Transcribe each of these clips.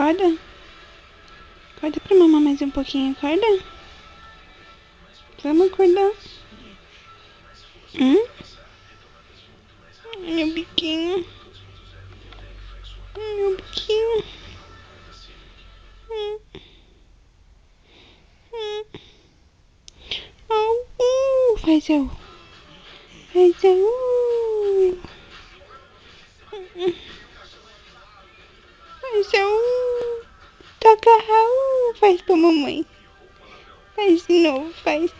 acorda. Acorda pra mamar mais um pouquinho, acorda. Vamos acordar. Meu biquinho. Meu biquinho. Faz eu. Faz eu. Faz eu. Toca Raul. Faz pra mamãe. Faz de novo, faz.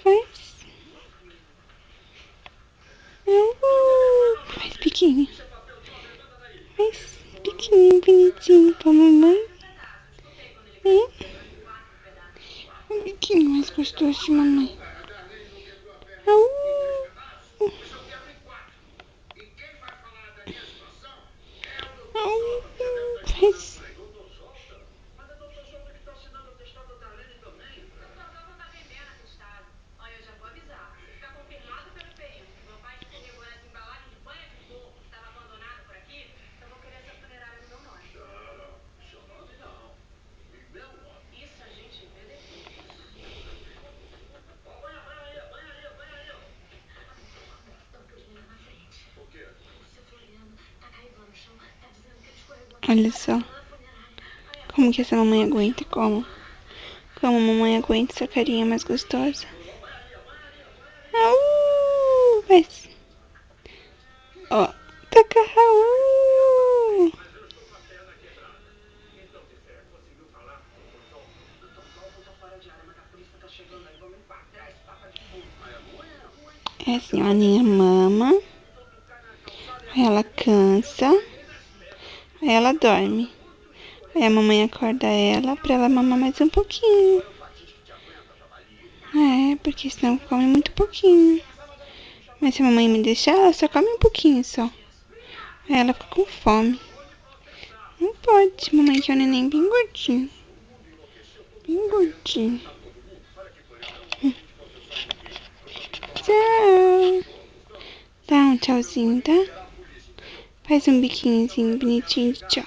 Faz. Faz biquinho. Faz biquinho bonitinho pra mamãe. Um biquinho mais gostoso de mamãe. Faz. Olha, eu já vou avisar. Se ficar confirmado pelo IPI que meu pai escorregou nessa embalagem de banha de porco que estava abandonada por aqui, eu vou querer essa funerária no meu nome. Não, seu nome não. Em meu nome. Isso a gente vê depois. Ó, banha aí. Amor, tem um crime lá na frente. O quê? O seu Floriano tá caído lá no chão, tá dizendo que ele escorregou Olha só. na funerária. Como que essa mamãe aguenta? Como a mamãe aguenta essa carinha mais gostosa? Mas... Ó, toca Raul. Mas eu estou com a perna quebrada. Então, Tessé, conseguiu falar com o Dr. João? Dr. Galvão tá fora de área, mas a polícia tá chegando aí. Vamos enquadrar esse tapa de fogo. É ruim. É assim, ó, a Aninha mama. Aí ela cansa. Aí ela dorme. Aí a mamãe acorda ela pra ela mamar mais um pouquinho. É o Batista que te aguenta, trabalhinho. É, porque senão come muito pouquinho. Mas se a mamãe me deixar, ela só come um pouquinho só. Aí ela fica com fome. Não pode, mamãe quer o neném bem gordinho. Bem gordinho. Tchau. Dá um tchauzinho, tá? Faz um biquinhozinho bonitinho de tchau.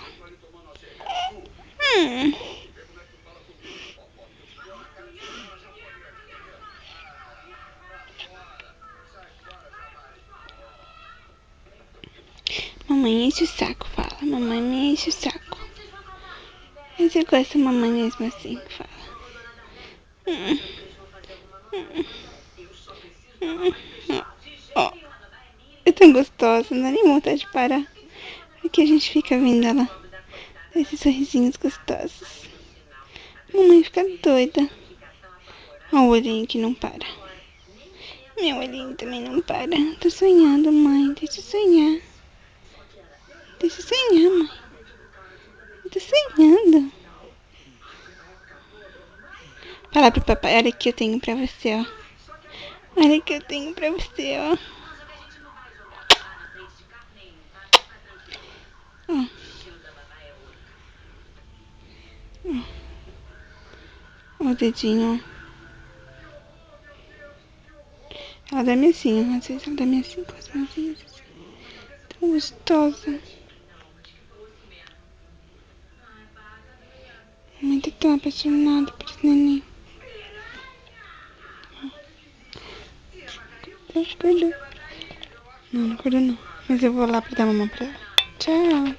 Mamãe enche o saco, fala. Mamãe me enche o saco. Mas eu gosto da mamãe mesmo assim, fala. Ó, é tão gostosa, não dá nem vontade de parar. Aqui a gente fica vendo ela. Esses sorrisinhos gostosos. Mamãe fica doida. Ó, o olhinho que não para. Meu olhinho também não para. Tô sonhando, mãe. Deixa eu sonhar. Deixa eu sonhar, mãe. Eu tô sonhando. Fala pro papai, olha o que eu tenho pra você, ó. Olha o que eu tenho pra você, ó. Ó o dedinho, ó. Ela dorme assim, ó. Às vezes ela dorme assim com as mãozinhas assim. Tão gostosa. A mãe tá tão apaixonada por esse neném. Acordou. Não, não acordou não. Mas eu vou lá pra dar mamãe pra ela. Tchau.